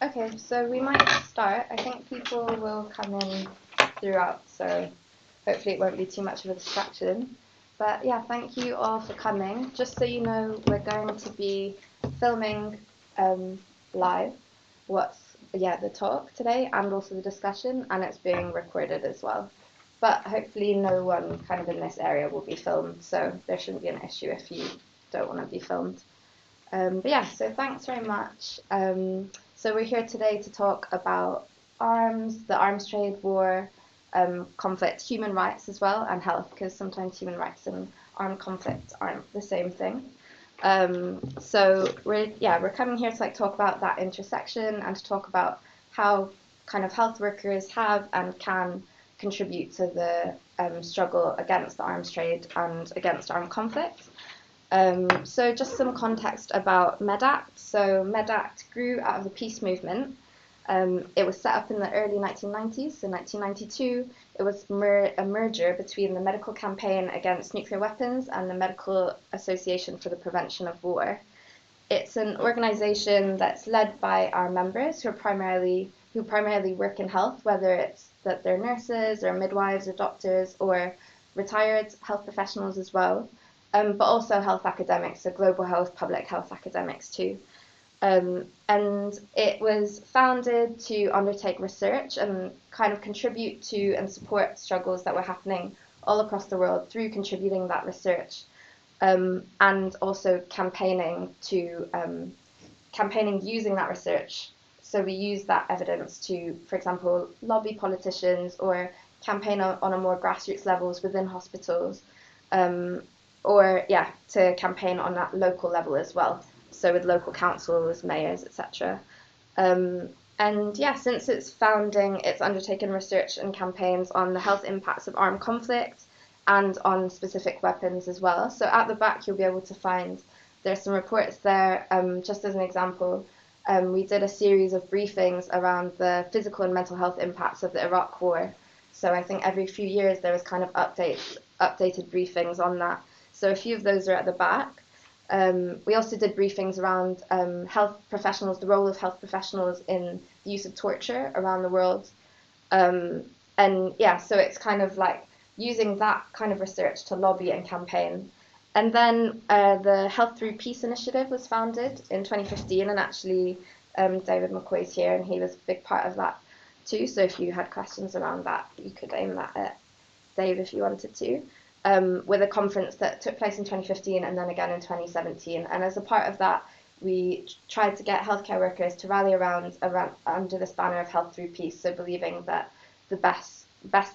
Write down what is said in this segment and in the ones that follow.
Okay, so we might start. I think people will come in throughout, so hopefully it won't be too much of a distraction. But yeah, thank you all for coming. Just so you know, we're going to be filming live the talk today and also the discussion, and it's being recorded as well. But hopefully no one kind of in this area will be filmed, so there shouldn't be an issue if you don't want to be filmed. But yeah, so thanks very much. So we're here today to talk about arms, the arms trade, war, conflict, human rights as well, and health, because sometimes human rights and armed conflict aren't the same thing. So we're coming here to talk about that intersection and to talk about how kind of health workers have and can contribute to the struggle against the arms trade and against armed conflict. So just some context about Medact. So Medact grew out of the peace movement. It was set up in the early 1990s. So 1992, it was a merger between the Medical Campaign Against Nuclear Weapons and the Medical Association for the Prevention of War. It's an organization that's led by our members who primarily work in health, whether it's that they're nurses or midwives or doctors or retired health professionals as well. But also health academics, so global health, public health academics too. And it was founded to undertake research and kind of contribute to and support struggles that were happening all across the world through contributing that research, and also campaigning using that research. So we use that evidence to, for example, lobby politicians or campaign on a more grassroots levels within hospitals. To campaign on that local level as well, so with local councils, mayors, etc. Since its founding, it's undertaken research and campaigns on the health impacts of armed conflict and on specific weapons as well. So at the back, you'll be able to find there's some reports there. Just as an example, we did a series of briefings around the physical and mental health impacts of the Iraq War. So I think every few years there was kind of updated briefings on that. So a few of those are at the back. We also did briefings around health professionals, the role of health professionals in the use of torture around the world. So it's kind of like using that kind of research to lobby and campaign. And then the Health Through Peace initiative was founded in 2015, and actually David McCoy's here, and he was a big part of that too. So if you had questions around that, you could aim that at Dave if you wanted to. With a conference that took place in 2015 and then again in 2017. And as a part of that, we tried to get healthcare workers to rally around under this banner of Health Through Peace, so believing that the best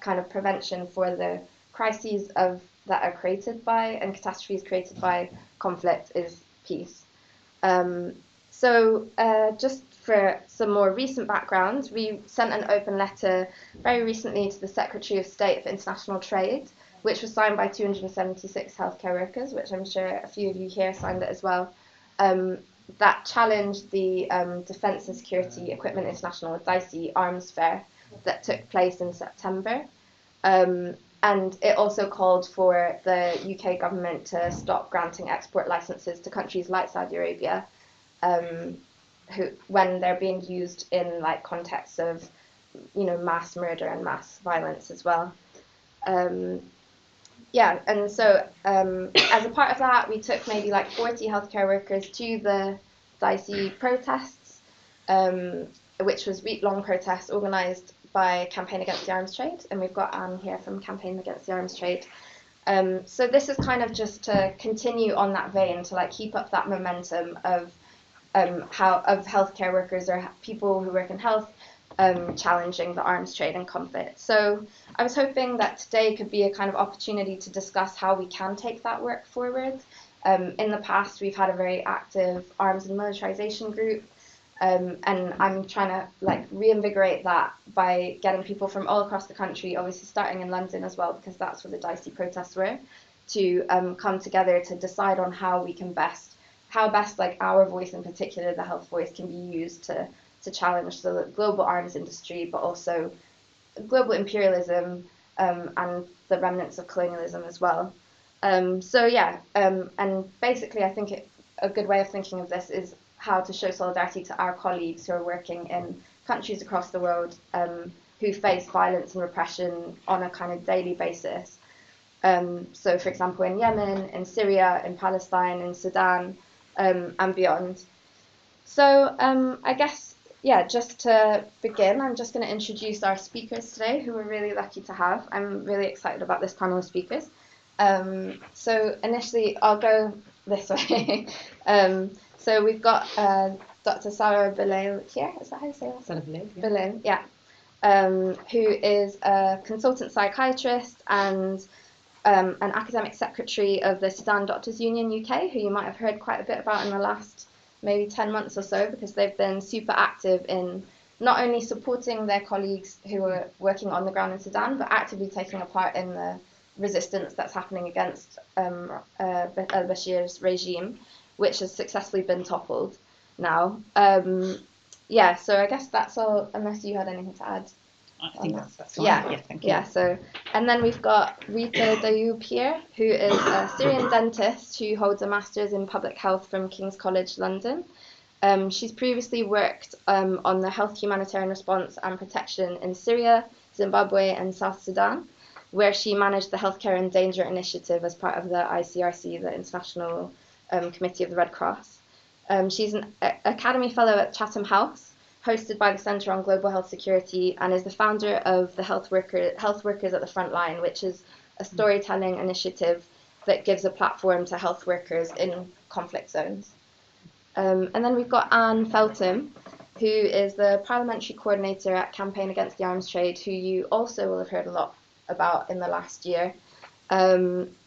kind of prevention for the crises that are created by and catastrophes created by conflict is peace. Just for some more recent background, we sent an open letter very recently to the Secretary of State for International Trade, which was signed by 276 healthcare workers, which I'm sure a few of you here signed it as well, that challenged the Defence and Security Equipment International, DSEI, arms fair that took place in September. And it also called for the UK government to stop granting export licenses to countries like Saudi Arabia, when they're being used in contexts of, mass murder and mass violence as well. As a part of that, we took maybe 40 healthcare workers to the DSEI protests, which was week-long protests organised by Campaign Against the Arms Trade, and we've got Anne here from Campaign Against the Arms Trade. So this is kind of just to continue on that vein, to keep up that momentum of healthcare workers or people who work in health challenging the arms trade and conflict. So I was hoping that today could be a kind of opportunity to discuss how we can take that work forward. In the past, we've had a very active arms and militarization group, and I'm trying to reinvigorate that by getting people from all across the country, obviously starting in London as well, because that's where the DSEI protests were, to come together to decide on how best our voice in particular, the health voice, can be used to challenge the global arms industry, but also global imperialism and the remnants of colonialism as well. And basically I think a good way of thinking of this is how to show solidarity to our colleagues who are working in countries across the world who face violence and repression on a kind of daily basis. So, for example, in Yemen, in Syria, in Palestine, in Sudan, and beyond. So, I guess, yeah, just to begin, I'm just going to introduce our speakers today, who we're really lucky to have. I'm really excited about this panel of speakers. So, initially, I'll go this way. So, we've got Dr. Sara Beleil here. Is that how you say that? Sara Beleil, yeah. Beleil, yeah. Who is a consultant psychiatrist and an academic secretary of the Sudan Doctors Union UK, who you might have heard quite a bit about in the last maybe 10 months or so, because they've been super active in not only supporting their colleagues who are working on the ground in Sudan, but actively taking a part in the resistance that's happening against al-Bashir's regime, which has successfully been toppled now. Yeah, so I guess that's all, unless you had anything to add. I think that's fine. Yeah, Thank you. Yeah, so, and then we've got Rita Dayoub here, who is a Syrian dentist who holds a master's in public health from King's College London. She's previously worked on the health humanitarian response and protection in Syria, Zimbabwe, and South Sudan, where she managed the Healthcare in Danger initiative as part of the ICRC, the International Committee of the Red Cross. She's an Academy Fellow at Chatham House, hosted by the Centre on Global Health Security, and is the founder of the Health Workers at the Frontline, which is a storytelling initiative that gives a platform to health workers in conflict zones. And then we've got Anne Feltham, who is the Parliamentary coordinator at Campaign Against the Arms Trade, who you also will have heard a lot about in the last year,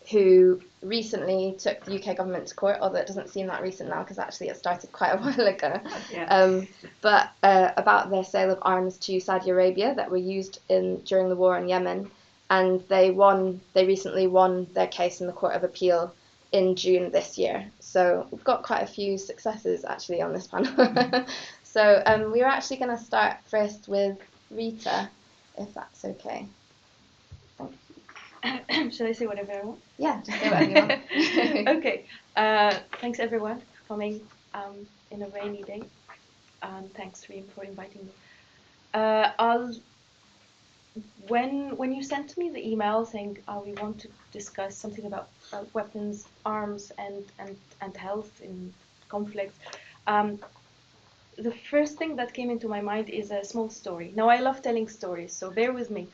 who recently took the UK government to court, although it doesn't seem that recent now because actually it started quite a while ago. Yeah. But about the sale of arms to Saudi Arabia that were used during the war in Yemen, and they recently won their case in the Court of Appeal in June this year. So we've got quite a few successes actually on this panel. So we were actually going to start first with Rita, if that's okay. Shall I say whatever I want? Yeah, just say whatever you want. Okay. Thanks everyone for coming in a rainy day. Thanks Reem for inviting me. When you sent me the email saying we want to discuss something about weapons, arms, and health in conflicts, the first thing that came into my mind is a small story. Now I love telling stories, so bear with me.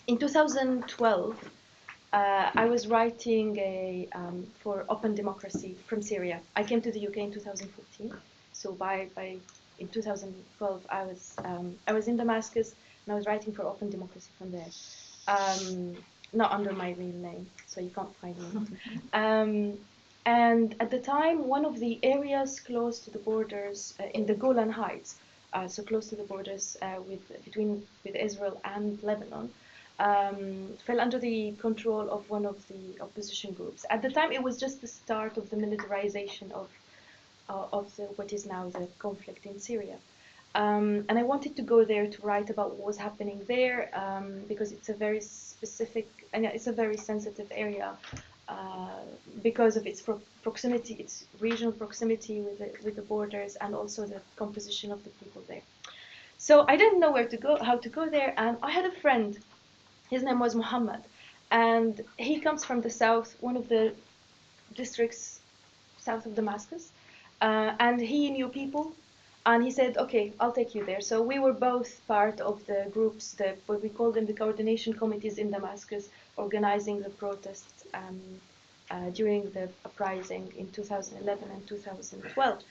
In 2012, I was writing for Open Democracy from Syria. I came to the UK in 2014, so in 2012 I was in Damascus and I was writing for Open Democracy from there, not under my real name, so you can't find me. And at the time, one of the areas close to the borders in the Golan Heights, so close to the borders with Israel and Lebanon, fell under the control of one of the opposition groups. At the time, it was just the start of the militarization of what is now the conflict in Syria. And I wanted to go there to write about what was happening there because it's a very specific and it's a very sensitive area because of its proximity, its regional proximity with the borders, and also the composition of the people there. So I didn't know how to go there, and I had a friend. His name was Muhammad, and he comes from the south, one of the districts south of Damascus, and he knew people, and he said, okay, I'll take you there. So we were both part of the groups, what we call them the coordination committees in Damascus, organizing the protests during the uprising in 2011 and 2012.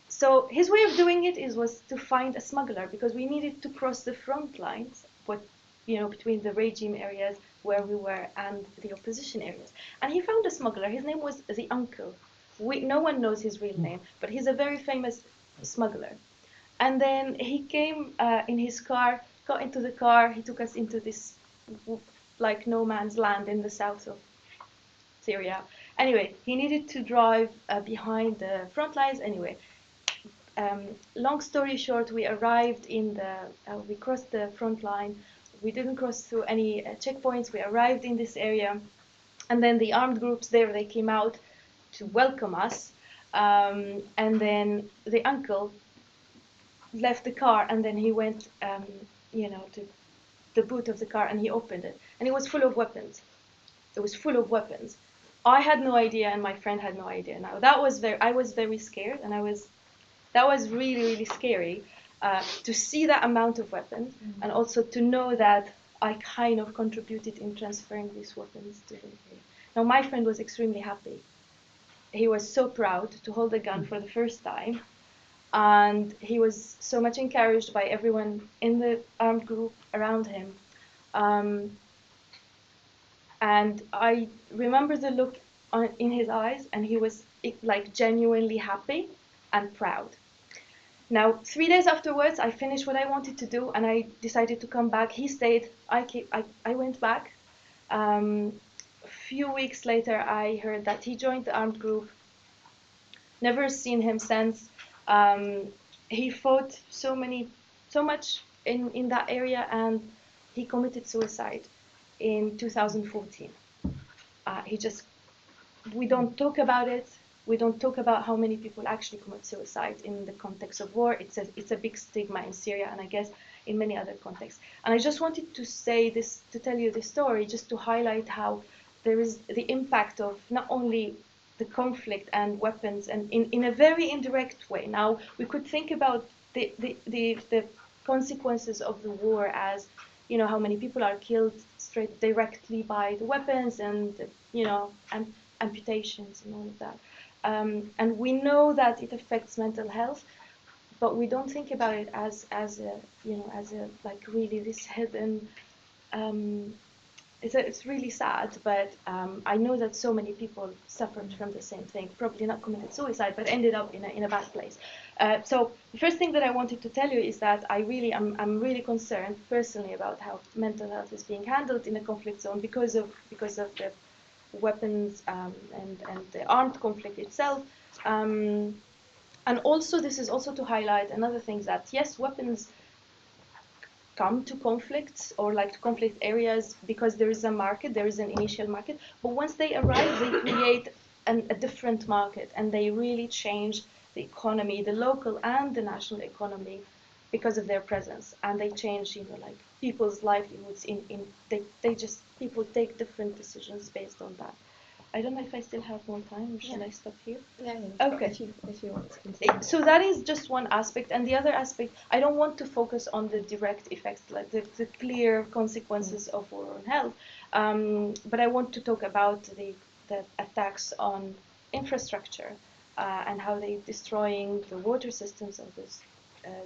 So his way of doing it was to find a smuggler, because we needed to cross the front lines, between the regime areas where we were and the opposition areas. And he found a smuggler. His name was the Uncle. No one knows his real name, but he's a very famous smuggler. And then he came in his car, got into the car. He took us into this like no man's land in the south of Syria. Anyway, he needed to drive behind the front lines. Anyway, long story short, we arrived we crossed the front line. We didn't cross through any checkpoints. We arrived in this area, and then the armed groups there, they came out to welcome us. And then the uncle left the car, and then he went, to the boot of the car, and he opened it, and it was full of weapons. It was full of weapons. I had no idea, and my friend had no idea. Now I was very scared, and that was really, really scary to see that amount of weapons, and also to know that I kind of contributed in transferring these weapons to him. Now my friend was extremely happy. He was so proud to hold a gun for the first time, and he was so much encouraged by everyone in the armed group around him. And I remember the look in his eyes, and he was like genuinely happy and proud. Now, 3 days afterwards, I finished what I wanted to do, and I decided to come back. He stayed. I went back. A few weeks later, I heard that he joined the armed group. Never seen him since. He fought so much in that area, and he committed suicide in 2014. We don't talk about it. We don't talk about how many people actually commit suicide in the context of war. It's a big stigma in Syria, and I guess in many other contexts. And I just wanted to say this, to tell you this story, just to highlight how there is the impact of not only the conflict and weapons, and in a very indirect way. Now, we could think about the consequences of the war as, how many people are killed straight directly by the weapons, and, and amputations and all of that. And we know that it affects mental health, but we don't think about it as a like really this hidden. It's really sad, but I know that so many people suffered from the same thing, probably not committed suicide, but ended up in a bad place. So the first thing that I wanted to tell you is that I'm really concerned personally about how mental health is being handled in a conflict zone because of the weapons and the armed conflict itself. And also, this is also to highlight another thing, that yes, weapons come to conflicts or like to conflict areas because there is a market, there is an initial market, but once they arrive, they create a different market, and they really change the economy, the local and the national economy, because of their presence, and they change, like people's livelihoods. People take different decisions based on that. I don't know if I still have more time, or should I stop here? Yeah. Okay. If you want to continue. So that is just one aspect, and the other aspect, I don't want to focus on the direct effects, like the clear consequences of war on health, but I want to talk about the attacks on infrastructure and how they're destroying the water systems of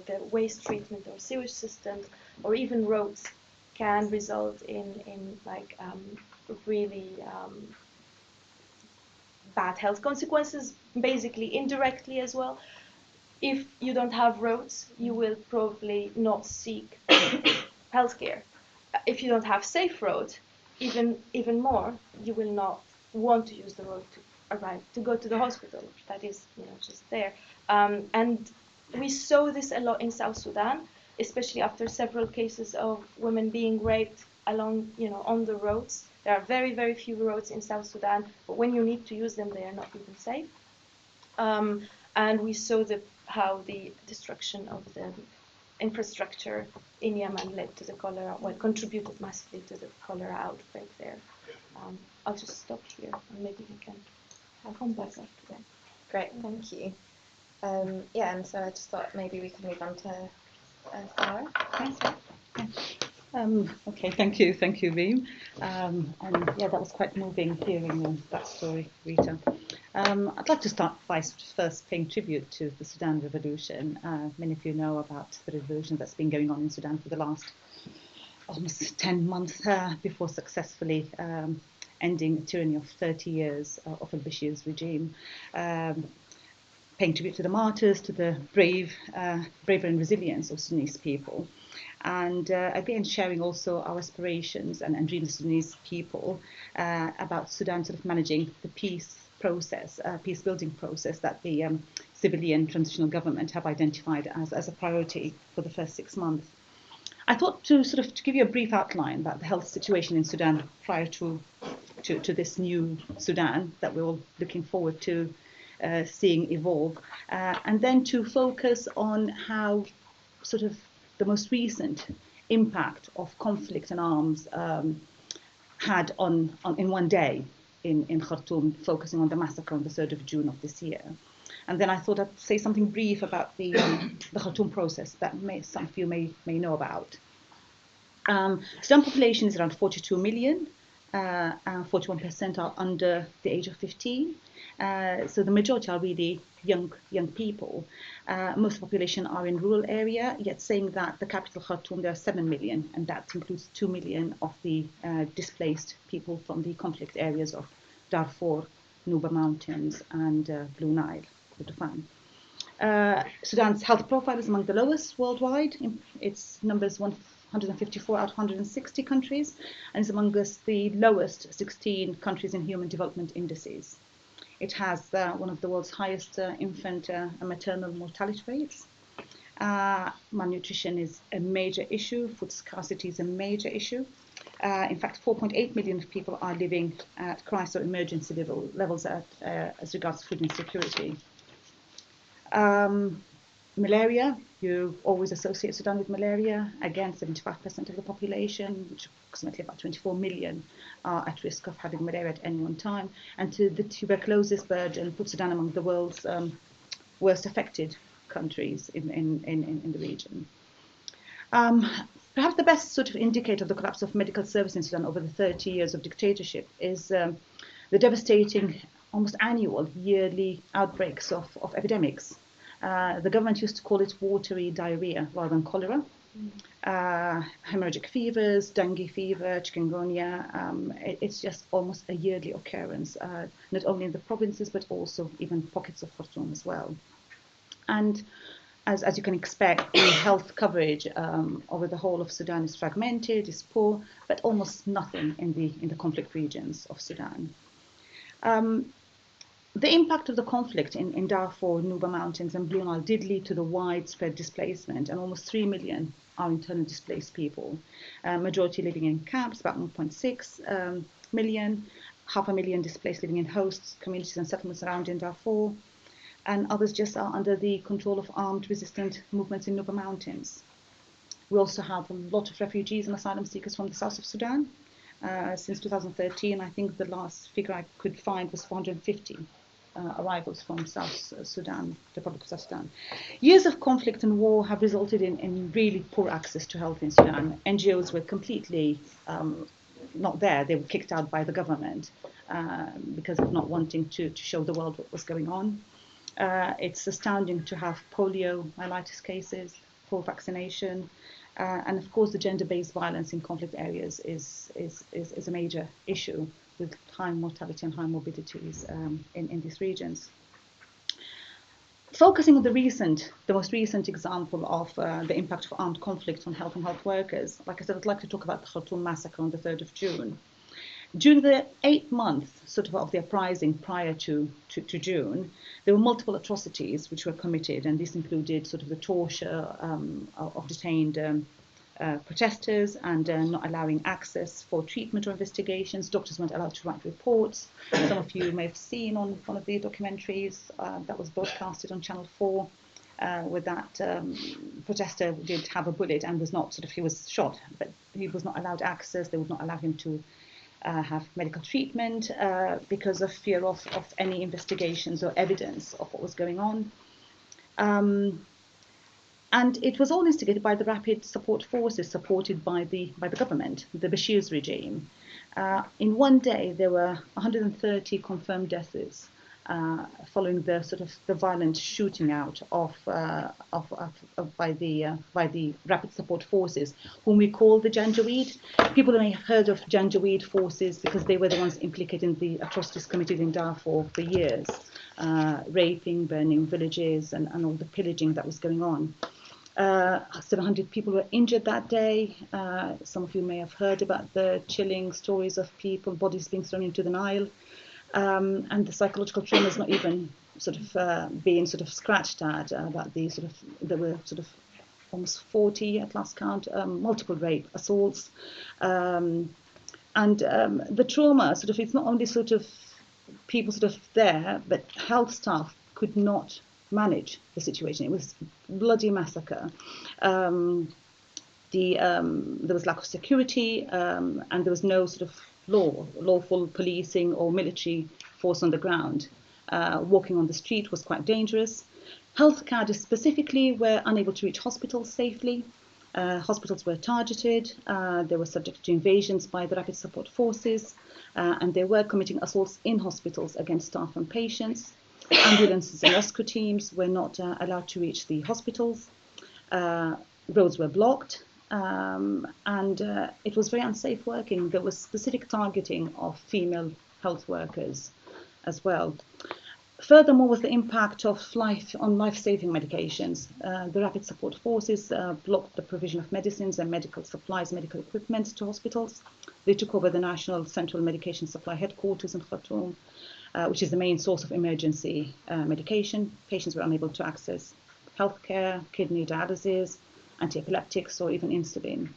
the waste treatment or sewage systems, or even roads, can result in like really bad health consequences, basically indirectly as well. If you don't have roads, you will probably not seek healthcare. If you don't have safe roads, even more, you will not want to use the road to go to the hospital. That is, just there. And we saw this a lot in South Sudan, especially after several cases of women being raped along, on the roads. There are very, very few roads in South Sudan, but when you need to use them, they are not even safe. And we saw how the destruction of the infrastructure in Yemen led to the cholera, contributed massively to the cholera outbreak there. I'll just stop here, and maybe we can come back after that. Great, thank you. And so I just thought maybe we can move on to Sara. Thanks. Okay, thank you, Reem. And yeah, that was quite moving hearing that story, Rita. I'd like to start by first paying tribute to the Sudan Revolution. Many of you know about the revolution that's been going on in Sudan for the last almost 10 months before successfully ending a tyranny of 30 years of al-Bashir's regime. Paying tribute to the martyrs, to the bravery and resilience of Sudanese people. And again, sharing also our aspirations and dreams of Sudanese people about Sudan sort of managing the peace building process that the civilian transitional government have identified as a priority for the first 6 months. I thought to give you a brief outline about the health situation in Sudan prior to this new Sudan that we're all looking forward to seeing evolve, and then to focus on how sort of the most recent impact of conflict and arms had on in one day in Khartoum, focusing on the massacre on the 3rd of June of this year. And then I thought I'd say something brief about the Khartoum process that some of you may know about. Sudan population is around 42 million, and 41% are under the age of 15. So the majority are really young people. Most of the population are in rural area, yet saying that the capital Khartoum, there are 7 million, and that includes 2 million of the displaced people from the conflict areas of Darfur, Nuba Mountains, and Blue Nile, Kordofan. Sudan's health profile is among the lowest worldwide. Its numbers 154 out of 160 countries, and is amongst the lowest 16 countries in human development indices. It has one of the world's highest infant and maternal mortality rates. Malnutrition is a major issue. Food scarcity is a major issue. In fact, 4.8 million people are living at crisis or emergency levels as regards food insecurity. Malaria, you always associate Sudan with malaria. Again, 75% of the population, which approximately about 24 million, are at risk of having malaria at any one time. And the tuberculosis burden puts Sudan among the world's worst affected countries in the region. Perhaps the best sort of indicator of the collapse of medical service in Sudan over the 30 years of dictatorship is the devastating, almost annual, yearly outbreaks of epidemics. The government used to call it watery diarrhea rather than cholera. Hemorrhagic fevers, dengue fever, chikungunya. It's just almost a yearly occurrence, not only in the provinces, but also even pockets of Khartoum as well. And as you can expect, the health coverage over the whole of Sudan is fragmented, is poor, but almost nothing in the conflict regions of Sudan. The impact of the conflict in Darfur, Nuba Mountains, and Blue Nile did lead to the widespread displacement, and almost 3 million are internally displaced people. Majority living in camps, about 1.6 million, 500,000 displaced living in hosts, communities, and settlements around in Darfur, and others just are under the control of armed resistant movements in Nuba Mountains. We also have a lot of refugees and asylum seekers from the south of Sudan. Since 2013, I think the last figure I could find was 450 arrivals from South Sudan, the Republic of South Sudan. Years of conflict and war have resulted in really poor access to health in Sudan. NGOs were completely not there. They were kicked out by the government because of not wanting to show the world what was going on. It's astounding to have poliomyelitis cases, poor vaccination, and of course the gender-based violence in conflict areas is a major issue, with high mortality and high morbidities in these regions. Focusing on the most recent example of the impact of armed conflict on health and health workers, like I said, I'd like to talk about the Khartoum massacre on the 3rd of June. During the 8 months of the uprising prior to June, there were multiple atrocities which were committed, and this included sort of the torture of detained protesters and not allowing access for treatment or investigations. Doctors weren't allowed to write reports. Some of you may have seen on one of the documentaries that was broadcasted on Channel 4, where that protester did have a bullet and he was shot, but he was not allowed access. They would not allow him to have medical treatment because of fear of any investigations or evidence of what was going on. And it was all instigated by the rapid support forces supported by the government, the Bashir's regime. In one day, there were 130 confirmed deaths following the violent shooting out by the rapid support forces, whom we call the Janjaweed. People may have heard of Janjaweed forces because they were the ones implicated in the atrocities committed in Darfur for years, raping, burning villages, and all the pillaging that was going on. 700 people were injured that day. Some of you may have heard about the chilling stories of bodies being thrown into the Nile. And the psychological trauma is not even being scratched at. There were almost 40 at last count, multiple rape assaults, and the trauma it's not only people sort of there, but health staff could not manage the situation. It was bloody massacre. There was lack of security, and there was no sort of lawful policing or military force on the ground. Walking on the street was quite dangerous. Health cadres specifically were unable to reach hospitals safely. Hospitals were targeted. They were subject to invasions by the rapid support forces, and they were committing assaults in hospitals against staff and patients. Ambulances and rescue teams were not allowed to reach the hospitals. Roads were blocked, and it was very unsafe working. There was specific targeting of female health workers as well. Furthermore, was the impact of life-saving medications. The rapid support forces blocked the provision of medicines and medical supplies, medical equipment to hospitals. They took over the National Central Medication Supply Headquarters in Khartoum, which is the main source of emergency medication. Patients were unable to access healthcare, kidney dialysis, anti-epileptics, or even insulin.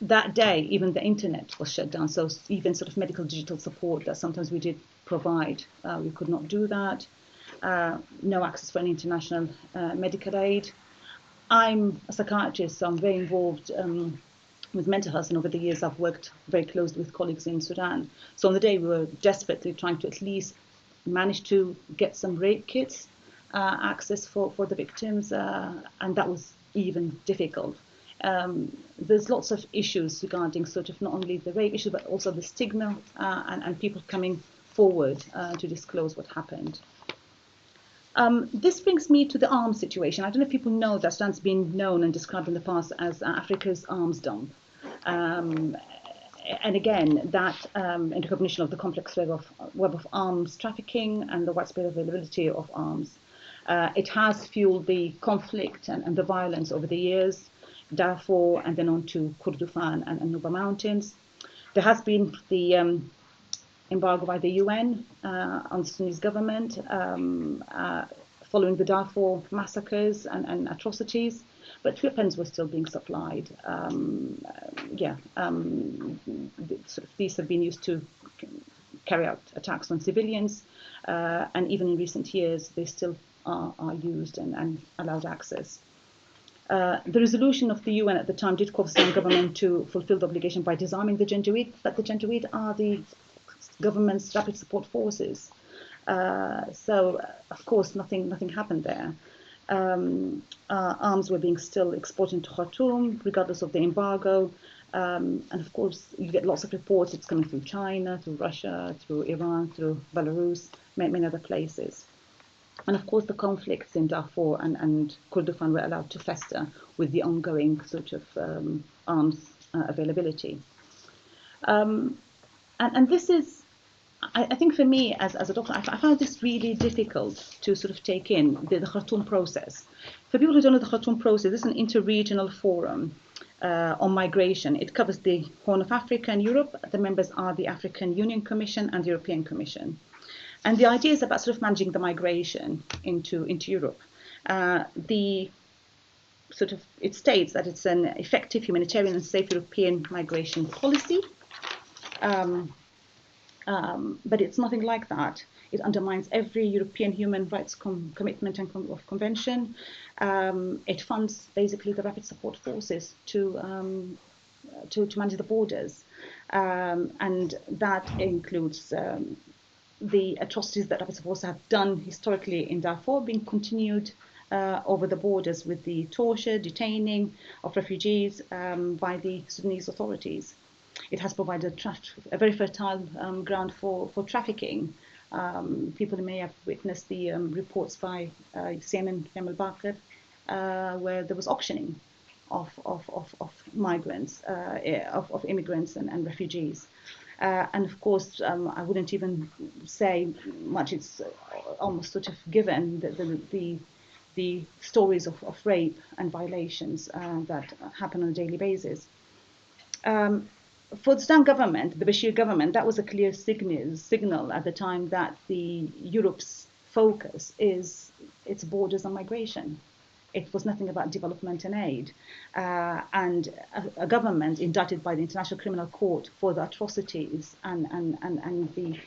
That day, even the internet was shut down, so even sort of medical digital support that sometimes we did provide, we could not do that. No access for any international medical aid. I'm a psychiatrist, so I'm very involved with mental health, and over the years I've worked very closely with colleagues in Sudan. So on the day we were desperately trying to at least manage to get some rape kits access for the victims, and that was even difficult. There's lots of issues regarding sort of not only the rape issue, but also the stigma and people coming forward to disclose what happened. This brings me to the arms situation. I don't know if people know that Sudan's been known and described in the past as Africa's arms dump. And again, that in recognition of the complex web of arms trafficking and the widespread availability of arms. It has fueled the conflict and the violence over the years. Darfur, and then on to Kordofan and Nuba Mountains. There has been the embargo by the UN on the Sudanese government following the Darfur massacres and atrocities, but weapons were still being supplied. These have been used to carry out attacks on civilians, and even in recent years, they still are used and allowed access. The resolution of the UN at the time did call for the government to fulfill the obligation by disarming the Janjaweed, but the Janjaweed are the government's rapid support forces. So, of course, nothing happened there. Arms were being still exported to Khartoum, regardless of the embargo. And, of course, you get lots of reports. It's coming through China, through Russia, through Iran, through Belarus, many other places. And of course, the conflicts in Darfur and Kordofan were allowed to fester with the ongoing sort of arms availability. And this is, I think for me as a doctor, I found this really difficult to sort of take in, the Khartoum process. For people who don't know the Khartoum process, this is an interregional forum on migration. It covers the Horn of Africa and Europe. The members are the African Union Commission and the European Commission. And the idea is about sort of managing the migration into Europe. It states that it's an effective, humanitarian and safe European migration policy. But it's nothing like that. It undermines every European human rights commitment and convention. It funds basically the rapid support forces to manage the borders. And that includes the atrocities that rapid support forces have done historically in Darfur being continued over the borders with the torture, detaining of refugees by the Sudanese authorities. It has provided a very fertile ground for trafficking. People may have witnessed the reports by Yemen Bakr, where there was auctioning of migrants, of immigrants and refugees. And of course, I wouldn't even say much. It's almost sort of given the stories of rape and violations that happen on a daily basis. For the Sudan government, the Bashir government, that was a clear signal at the time that Europe's focus is its borders and migration. It was nothing about development and aid. And a government indicted by the International Criminal Court for the atrocities and the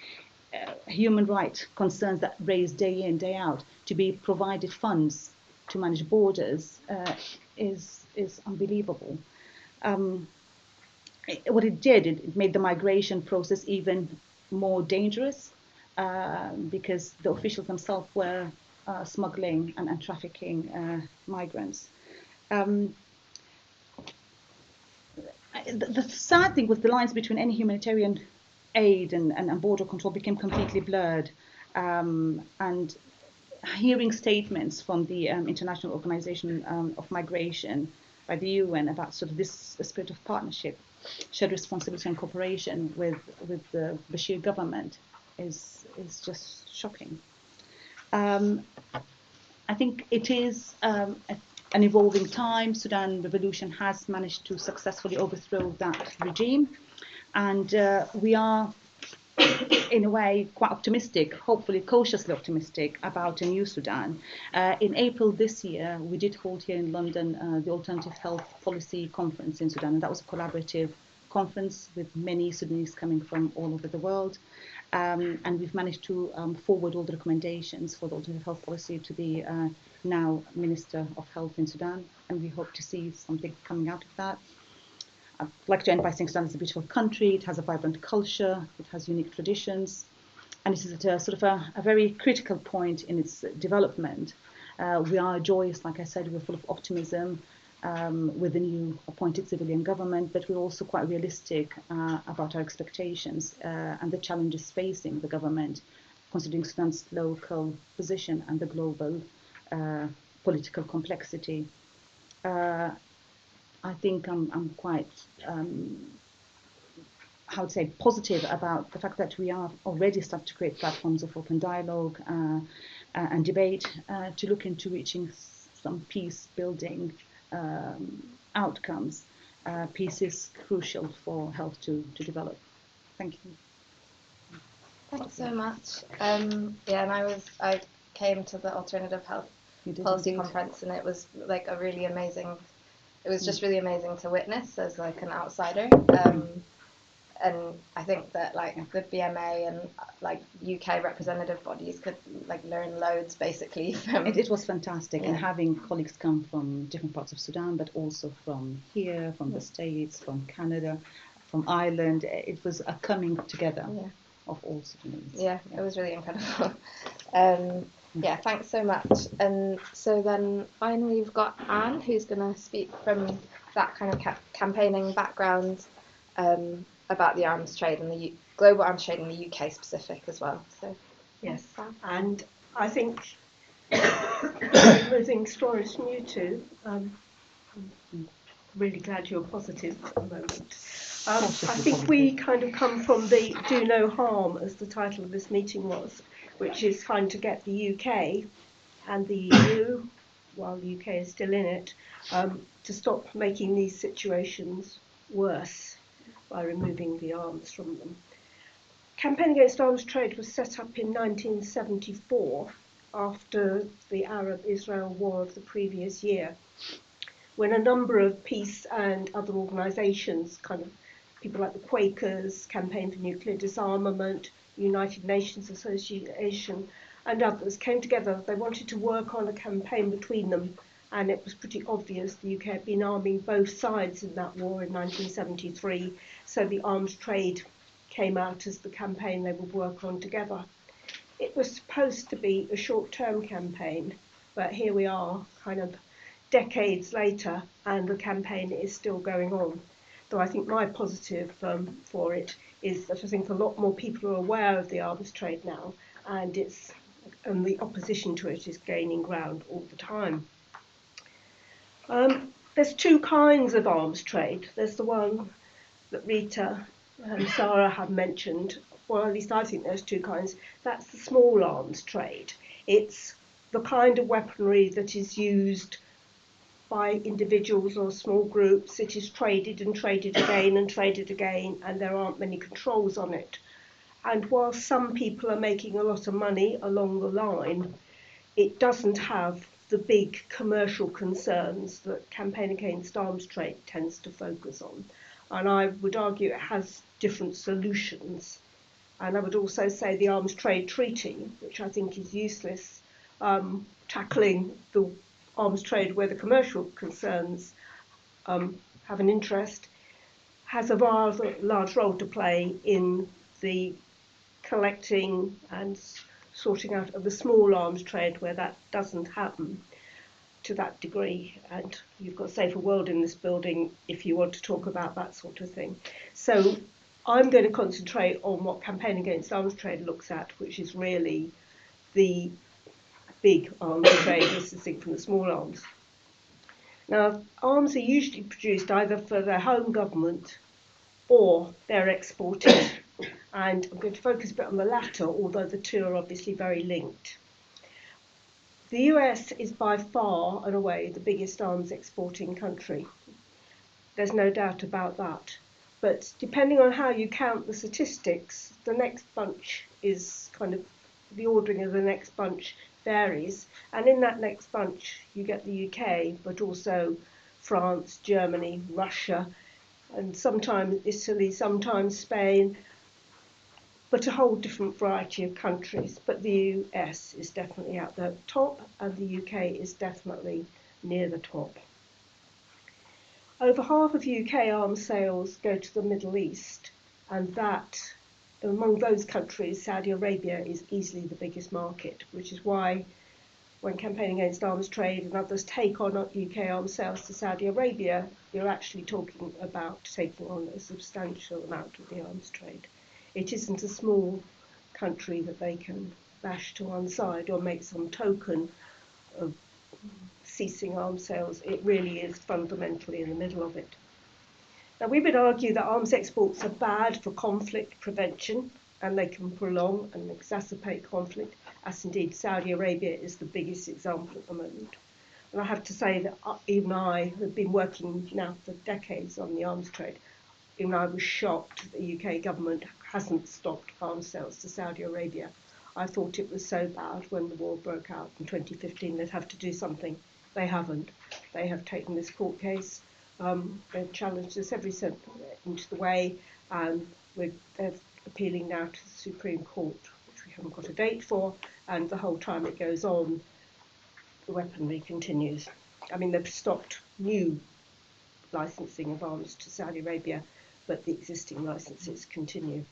human rights concerns that raised day in, day out, to be provided funds to manage borders is unbelievable. What it did, it made the migration process even more dangerous because the officials themselves were smuggling and trafficking migrants. The sad thing was the lines between any humanitarian aid and border control became completely blurred. And hearing statements from the International Organization of Migration by the UN about sort of this spirit of partnership, shared responsibility and cooperation with the Bashir government is just shocking. I think it is an evolving time. Sudan revolution has managed to successfully overthrow that regime, and we are, in a way, quite optimistic, hopefully cautiously optimistic, about a new Sudan. In April this year, we did hold here in London the Alternative Health Policy Conference in Sudan, and that was a collaborative conference with many Sudanese coming from all over the world. And we've managed to forward all the recommendations for the alternative health policy to the now Minister of Health in Sudan, and we hope to see something coming out of that. I'd like to end by saying Sudan is a beautiful country. It has a vibrant culture. It has unique traditions, and it is at a sort of a very critical point in its development. We are joyous, like I said, we're full of optimism with the new appointed civilian government, but we're also quite realistic about our expectations and the challenges facing the government, considering Sudan's local position and the global political complexity. I think I'm quite, how to say, positive about the fact that we are already starting to create platforms of open dialogue and debate to look into reaching some peace-building outcomes. Peace is crucial for health to develop. Thank you. Thanks so much. Yeah, and I came to the Alternative Health Policy Conference, and it was like a really amazing. It was just really amazing to witness as like an outsider. And I think that like the BMA and like UK representative bodies could like learn loads basically from. It was fantastic, and having colleagues come from different parts of Sudan, but also from here, from the States, from Canada, from Ireland. It was a coming together of all Sudanese. Yeah, it was really incredible. Yeah, thanks so much. And so then finally we've got Anne, who's going to speak from that kind of campaigning background about the arms trade and the global arms trade in the UK specific as well. So yes, and I think everything stories from you two. I'm really glad you're positive at the moment. I think we kind of come from the do no harm, as the title of this meeting was, which is trying to get the UK and the EU, while the UK is still in it, to stop making these situations worse by removing the arms from them. Campaign Against Arms Trade was set up in 1974 after the Arab-Israel war of the previous year, when a number of peace and other organisations, kind of people like the Quakers, Campaign for Nuclear Disarmament, United Nations Association and others came together. They wanted to work on a campaign between them, and it was pretty obvious the UK had been arming both sides in that war in 1973, so the arms trade came out as the campaign they would work on together. It was supposed to be a short-term campaign, but here we are, kind of decades later, and the campaign is still going on. So I think my positive for it is that I think a lot more people are aware of the arms trade now, and the opposition to it is gaining ground all the time. There's two kinds of arms trade. There's the one that Rita and Sara have mentioned. Well, at least I think there's two kinds. That's the small arms trade. It's the kind of weaponry that is used by individuals or small groups. It is traded and traded again and traded again, and there aren't many controls on it. And while some people are making a lot of money along the line, it doesn't have the big commercial concerns that Campaign Against Arms Trade tends to focus on. And I would argue it has different solutions. And I would also say the Arms Trade Treaty, which I think is useless, tackling the arms trade where the commercial concerns have an interest, has a rather large role to play in the collecting and sorting out of the small arms trade where that doesn't happen to that degree. And you've got Safer World in this building if you want to talk about that sort of thing. So I'm going to concentrate on what Campaign Against Arms Trade looks at, which is really the big arms trade as distinct from the small arms. Now, arms are usually produced either for their home government or they're exported. And I'm going to focus a bit on the latter, although the two are obviously very linked. The US is by far and away the biggest arms exporting country. There's no doubt about that. But depending on how you count the statistics, the next bunch is kind of, the ordering of the next bunch varies. And in that next bunch, you get the UK, but also France, Germany, Russia, and sometimes Italy, sometimes Spain, but a whole different variety of countries. But the US is definitely at the top, and the UK is definitely near the top. Over half of UK arms sales go to the Middle East, and that, among those countries, Saudi Arabia is easily the biggest market, which is why when Campaign Against Arms Trade and others take on UK arms sales to Saudi Arabia, you're actually talking about taking on a substantial amount of the arms trade. It isn't a small country that they can bash to one side or make some token of ceasing arms sales. It really is fundamentally in the middle of it. Now, we would argue that arms exports are bad for conflict prevention, and they can prolong and exacerbate conflict, as indeed Saudi Arabia is the biggest example at the moment. And I have to say that even I have been working now for decades on the arms trade. Even I was shocked that the UK government hasn't stopped arms sales to Saudi Arabia. I thought it was so bad when the war broke out in 2015 they'd have to do something. They haven't. They have taken this court case. They've challenged us every inch of the way, and they're appealing now to the Supreme Court, which we haven't got a date for, and the whole time it goes on, the weaponry continues. I mean, they've stopped new licensing of arms to Saudi Arabia, but the existing licenses continue.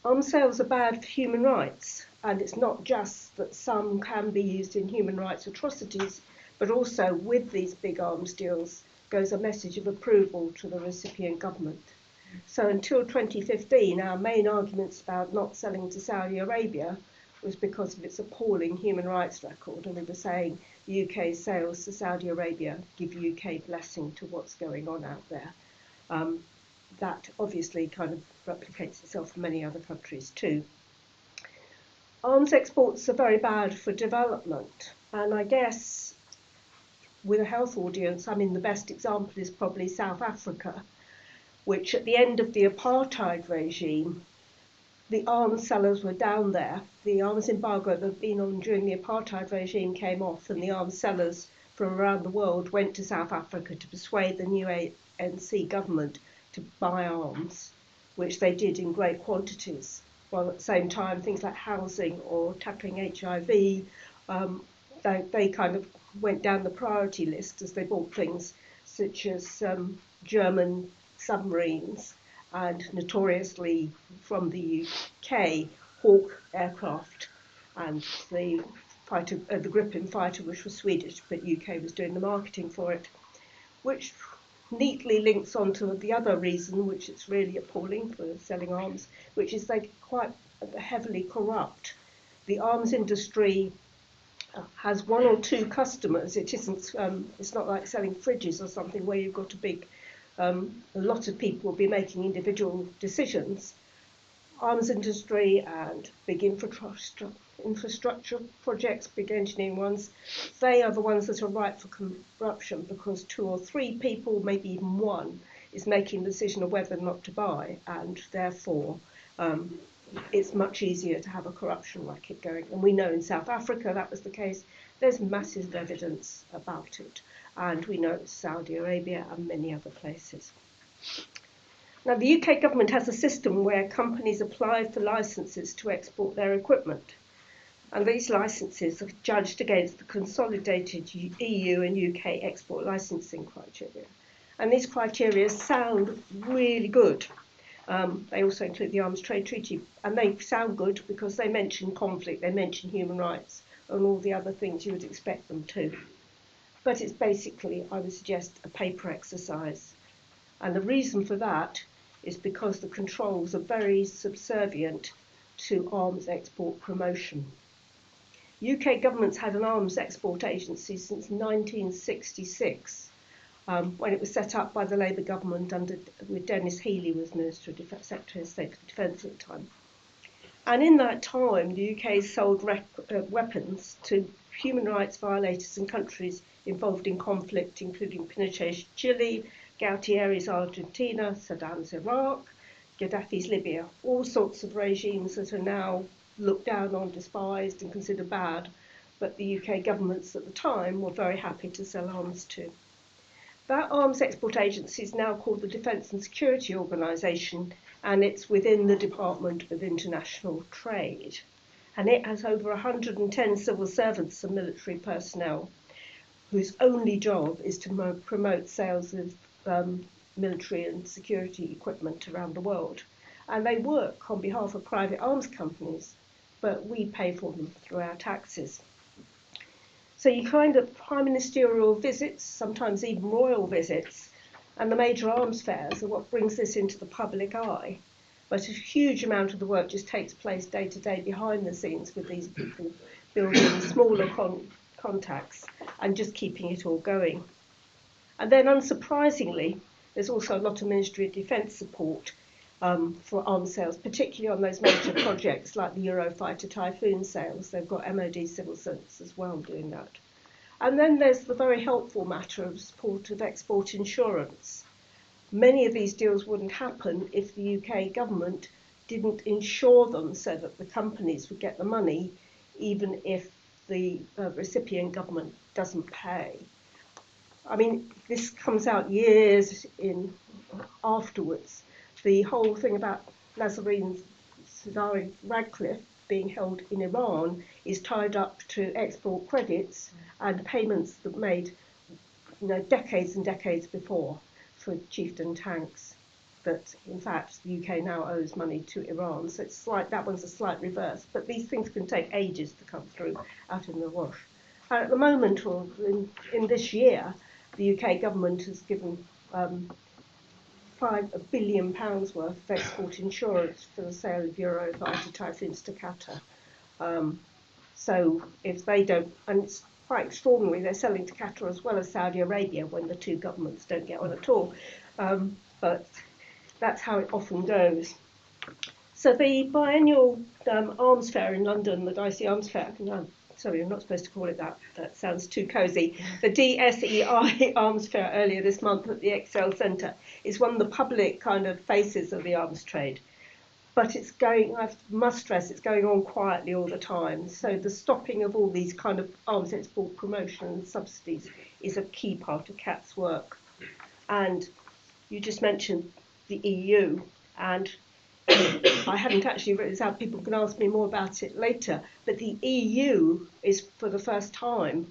Arms sales are bad for human rights, and it's not just that some can be used in human rights atrocities, but also with these big arms deals goes a message of approval to the recipient government. So until 2015, our main arguments about not selling to Saudi Arabia was because of its appalling human rights record, and we were saying UK sales to Saudi Arabia give UK blessing to what's going on out there. That obviously kind of replicates itself in many other countries too. Arms exports are very bad for development, and I guess with a health audience, I mean, the best example is probably South Africa, which at the end of the apartheid regime, the arms sellers were down there. The arms embargo that had been on during the apartheid regime came off, and the arms sellers from around the world went to South Africa to persuade the new ANC government to buy arms, which they did in great quantities, while at the same time things like housing or tackling HIV, they kind of went down the priority list as they bought things such as German submarines and, notoriously from the UK, Hawk aircraft, and the Gripen fighter, which was Swedish, but UK was doing the marketing for it, which neatly links onto the other reason, which is really appalling for selling arms, which is they quite heavily corrupt. The arms industry has one or two customers. It isn't. It's not like selling fridges or something where you've got a lot of people will be making individual decisions. Arms industry and big infrastructure projects, big engineering ones, they are the ones that are ripe for corruption, because two or three people, maybe even one, is making the decision of whether or not to buy, and therefore it's much easier to have a corruption racket going. And we know in South Africa that was the case, There's massive evidence about it, and we know it's Saudi Arabia and many other places. Now, the UK government has a system where companies apply for licences to export their equipment, and these licences are judged against the consolidated EU and UK export licensing criteria. And these criteria sound really good. They also include the Arms Trade Treaty, and they sound good because they mention conflict, they mention human rights, and all the other things you would expect them to. But it's basically, I would suggest, a paper exercise. And the reason for that is because the controls are very subservient to arms export promotion. UK government's had an arms export agency since 1966, when it was set up by the Labour government with Dennis Healey was Minister of Defence, Secretary of State for Defence at the time. And in that time, the UK sold weapons to human rights violators in countries involved in conflict, including Pinochet's Chile, Galtieri's Argentina, Saddam's Iraq, Gaddafi's Libya, all sorts of regimes that are now looked down on, despised and considered bad, but the UK governments at the time were very happy to sell arms to. That arms export agency is now called the Defence and Security Organisation, and it's within the Department of International Trade. And it has over 110 civil servants and military personnel whose only job is to promote sales of military and security equipment around the world. And they work on behalf of private arms companies, but we pay for them through our taxes. So you kind of prime ministerial visits, sometimes even royal visits, and the major arms fairs are what brings this into the public eye. But a huge amount of the work just takes place day to day behind the scenes with these people building smaller contacts and just keeping it all going. And then unsurprisingly, there's also a lot of Ministry of Defence support for arms sales, particularly on those major projects like the Eurofighter Typhoon sales. They've got MOD civil servants as well doing that. And then there's the very helpful matter of support of export insurance. Many of these deals wouldn't happen if the UK government didn't insure them so that the companies would get the money, even if the recipient government doesn't pay. I mean, this comes out years afterwards. The whole thing about Nazarene Zaghari Ratcliffe being held in Iran is tied up to export credits and payments that were made, decades and decades before for Chieftain tanks. That in fact the UK now owes money to Iran, so it's that one's a slight reverse. But these things can take ages to come through out in the wash. And at the moment, or in this year, the UK government has given £5 billion worth of export insurance for the sale of Eurofighter Typhoons to Qatar. So if they don't, and it's quite extraordinary, they're selling to Qatar as well as Saudi Arabia when the two governments don't get on at all. But that's how it often goes. So the biennial arms fair in London, the Dicey Arms Fair, sorry, I'm not supposed to call it that. That sounds too cosy. The DSEI Arms Fair earlier this month at the Excel Centre is one of the public kind of faces of the arms trade. But it's going, I must stress, it's going on quietly all the time. So the stopping of all these kind of arms export promotion and subsidies is a key part of CAT's work. And you just mentioned the EU, and I hadn't actually written this out, people can ask me more about it later, but the EU is for the first time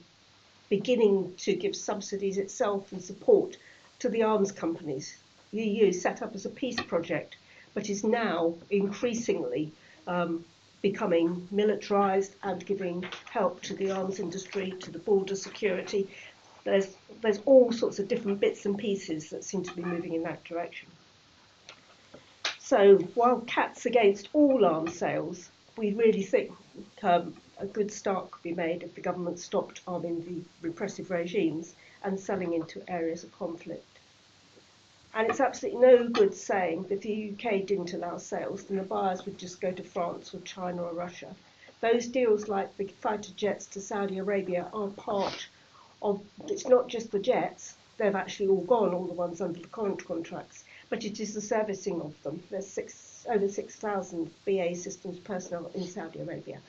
beginning to give subsidies itself and support to the arms companies. The EU is set up as a peace project, but is now increasingly becoming militarised and giving help to the arms industry, to the border security. There's all sorts of different bits and pieces that seem to be moving in that direction. So while CAT's against all arms sales, we really think a good start could be made if the government stopped arming the repressive regimes and selling into areas of conflict. And it's absolutely no good saying that if the UK didn't allow sales, then the buyers would just go to France or China or Russia. Those deals like the fighter jets to Saudi Arabia are part of, it's not just the jets, they've actually all gone, all the ones under the current contracts, but it is the servicing of them. There's over 6,000 BAE Systems personnel in Saudi Arabia.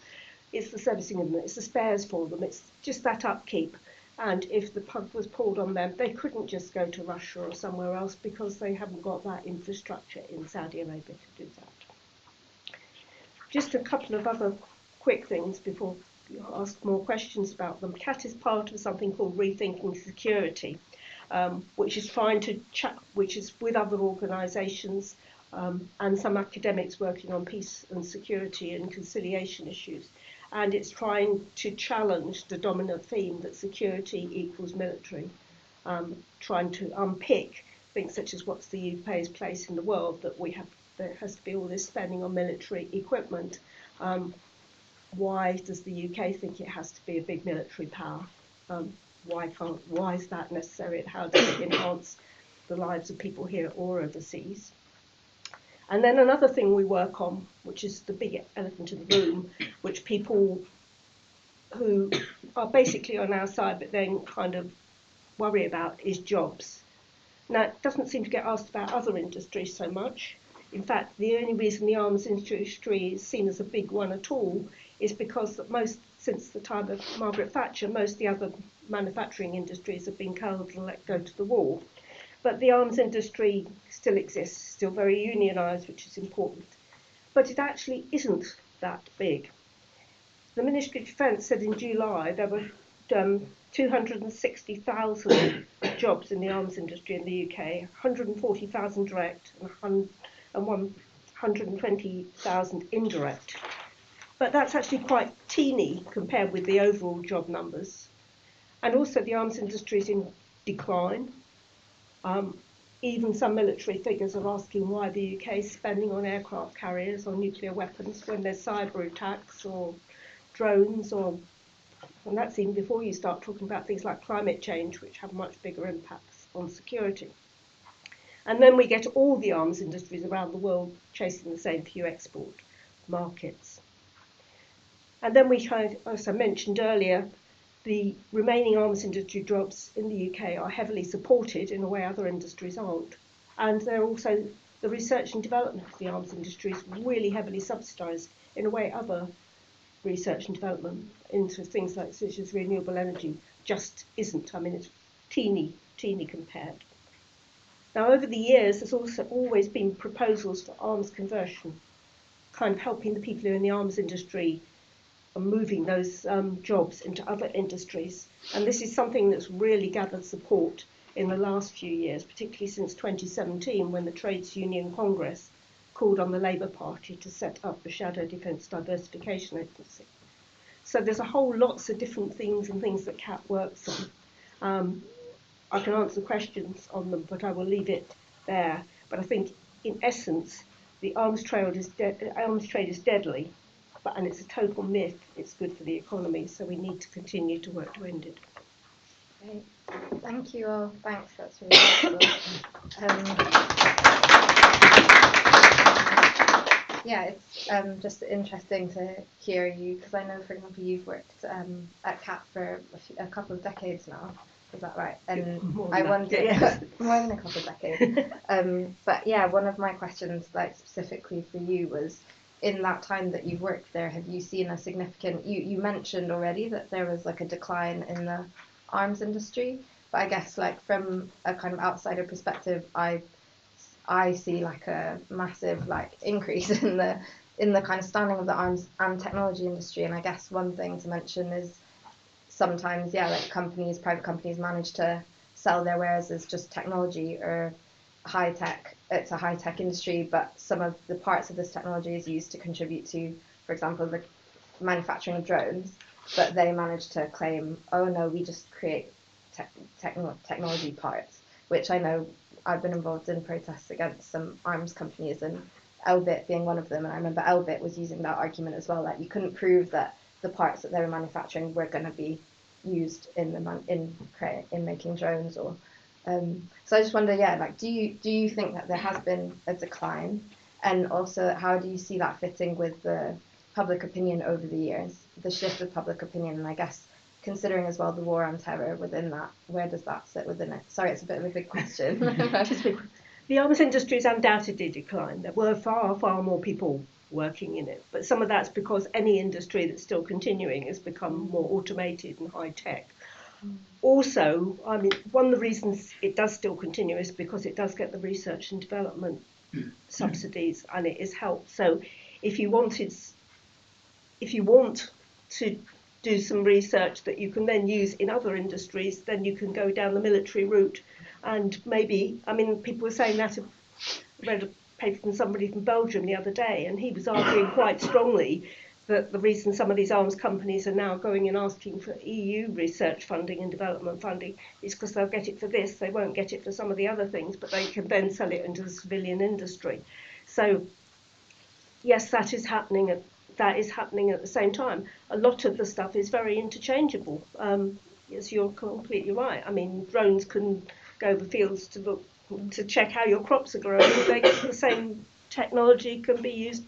it's the servicing of them, it's the spares for them, it's just that upkeep. And if the plug was pulled on them, they couldn't just go to Russia or somewhere else because they haven't got that infrastructure in Saudi Arabia to do that. Just a couple of other quick things before you ask more questions about them. CAT is part of something called Rethinking Security, which is trying to which is with other organisations and some academics working on peace and security and conciliation issues. And it's trying to challenge the dominant theme that security equals military, trying to unpick things such as what's the UK's place in the world, that there has to be all this spending on military equipment. Why does the UK think it has to be a big military power? Why is that necessary, and how does it enhance the lives of people here or overseas? And then another thing we work on, which is the big elephant in the room, which people who are basically on our side but then kind of worry about, is jobs. Now, it doesn't seem to get asked about other industries so much. In fact, the only reason the arms industry is seen as a big one at all is because since the time of Margaret Thatcher, most of the other manufacturing industries have been culled and let go to the wall. But the arms industry still exists, still very unionised, which is important. But it actually isn't that big. The Ministry of Defence said in July there were 260,000 jobs in the arms industry in the UK, 140,000 direct and 120,000 indirect. But that's actually quite teeny compared with the overall job numbers. And also the arms industry is in decline. Even some military figures are asking why the UK is spending on aircraft carriers or nuclear weapons when there's cyber attacks or drones, and that's even before you start talking about things like climate change, which have much bigger impacts on security. And then we get all the arms industries around the world chasing the same few export markets. And then we had, as I mentioned earlier, the remaining arms industry jobs in the UK are heavily supported in a way other industries aren't. And they're also, the research and development of the arms industry is really heavily subsidised in a way other research and development into things like such as renewable energy just isn't. I mean, it's teeny compared. Now, over the years, there's also always been proposals for arms conversion, kind of helping the people who are in the arms industry and moving those jobs into other industries. And this is something that's really gathered support in the last few years, particularly since 2017, when the Trades Union Congress called on the Labour Party to set up the Shadow Defence Diversification Agency. So there's a whole lots of different things and things that CAT works on. I can answer questions on them, but I will leave it there. But I think, in essence, the arms trade is deadly, and it's a total myth. It's good for the economy, so we need to continue to work to end it. Great. Thank you all. Thanks, that's really helpful. Yeah, it's just interesting to hear you, because I know, for example, you've worked at CAT for a couple of decades now. Is that right? And I wonder, yes. More than a couple of decades. But yeah, one of my questions, like specifically for you, was in that time that you've worked there, have you seen a significant? You mentioned already that there was like a decline in the arms industry, but I guess like from a kind of outsider perspective, I see like a massive like increase in the kind of standing of the arms and technology industry. And I guess one thing to mention is sometimes, yeah, like private companies manage to sell their wares as just technology or high tech. It's a high tech industry, but some of the parts of this technology is used to contribute to, for example, the manufacturing of drones. But they manage to claim, oh no, we just create technology parts, which I know I've been involved in protests against some arms companies, and Elbit being one of them. And I remember Elbit was using that argument as well, that you couldn't prove that the parts that they were manufacturing were going to be used in making drones. Or so I just wonder, yeah, like do you think that there has been a decline, and also how do you see that fitting with the public opinion over the years, the shift of public opinion, and I guess considering as well the war on terror within that, where does that sit within it? Sorry, it's a bit of a big question. The arms industry has undoubtedly declined. There were far more people working in it. But some of that's because any industry that's still continuing has become more automated and high tech. Also, I mean, one of the reasons it does still continue is because it does get the research and development subsidies, and it is helped. So if you want to do some research that you can then use in other industries, then you can go down the military route. And maybe, I mean, people were saying that. I read a paper from somebody from Belgium the other day, and he was arguing quite strongly that the reason some of these arms companies are now going and asking for EU research funding and development funding is because they'll get it for this, they won't get it for some of the other things, but they can then sell it into the civilian industry. So yes, that is happening at the same time. A lot of the stuff is very interchangeable. Yes, you're completely right. I mean, drones can go over fields to check how your crops are growing. The same technology can be used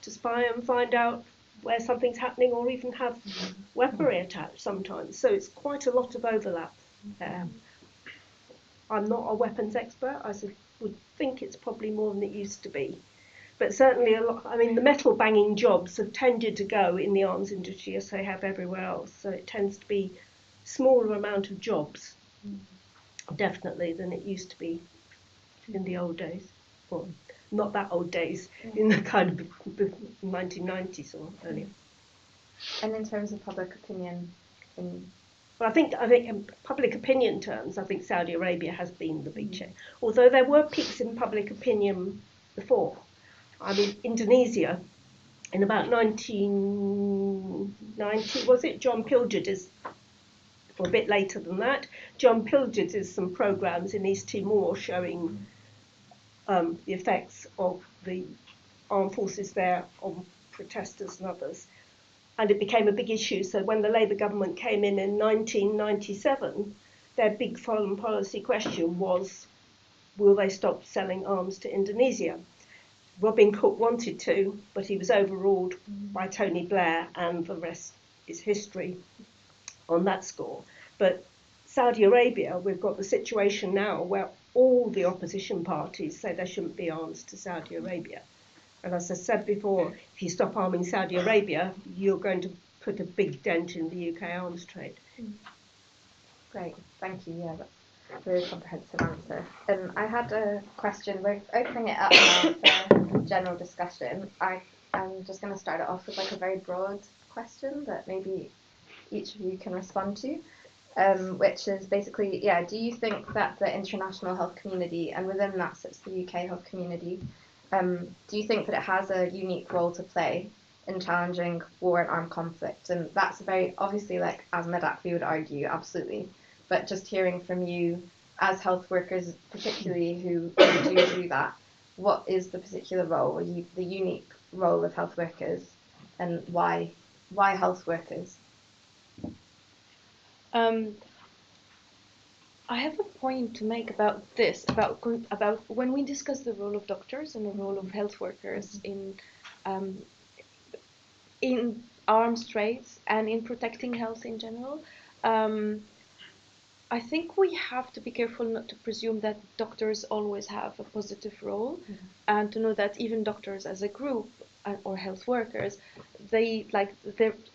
to spy and find out where something's happening, or even have weaponry attached sometimes. So it's quite a lot of overlap there. I'm not a weapons expert. I would think it's probably more than it used to be. But certainly a lot. I mean, the metal banging jobs have tended to go in the arms industry as they have everywhere else. So it tends to be smaller amount of jobs, definitely, than it used to be in the old days. Well, not that old days, in the kind of 1990s or earlier. And in terms of public opinion, Well, I think in public opinion terms, I think Saudi Arabia has been the big change. Although there were peaks in public opinion before. I mean, Indonesia, in about 1990, was it? John Pilger did, or a bit later than that, John Pilger did some programmes in East Timor showing the effects of the armed forces there on protesters and others. And it became a big issue. So when the Labour government came in 1997, their big foreign policy question was, will they stop selling arms to Indonesia? Robin Cook wanted to, but he was overruled by Tony Blair, and the rest is history on that score. But Saudi Arabia, we've got the situation now where all the opposition parties say there shouldn't be arms to Saudi Arabia. And as I said before, if you stop arming Saudi Arabia, you're going to put a big dent in the UK arms trade. Great, thank you. Yeah, that's a very comprehensive answer. I had a question. We're opening it up now for general discussion. I'm just going to start it off with like a very broad question that maybe each of you can respond to, which is basically, do you think that the international health community, and within that sits the UK health community, do you think that it has a unique role to play in challenging war and armed conflict? And that's very, obviously, like, as Medact, we would argue, absolutely. But just hearing from you, as health workers, particularly who do that, what is the particular role, or the unique role of health workers, and why health workers? I have a point to make about this, about when we discuss the role of doctors and the role of health workers in arms trades and in protecting health in general. I think we have to be careful not to presume that doctors always have a positive role, and to know that even doctors as a group or health workers, there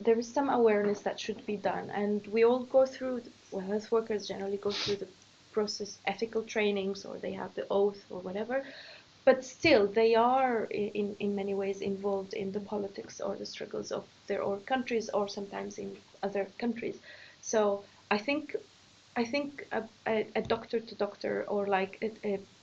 is some awareness that should be done, and we all go through. Health workers generally go through the process, ethical trainings, or they have the oath or whatever, but still they are in many ways involved in the politics or the struggles of their own countries, or sometimes in other countries. So I think a doctor to doctor, or like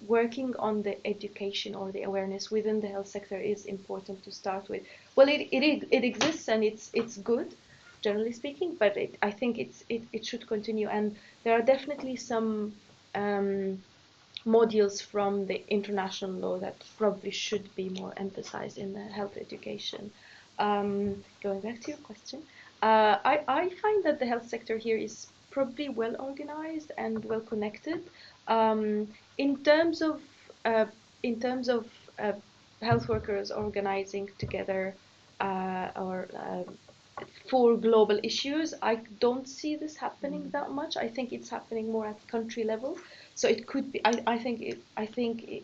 working on the education or the awareness within the health sector is important to start with. Well, it exists, and it's good, generally speaking, but I think it should continue. And there are definitely some modules from the international law that probably should be more emphasized in the health education. Going back to your question, I find that the health sector here is probably well organized and well connected. In terms of health workers organizing together for global issues, I don't see this happening that much. I think it's happening more at country level. So it could be. I think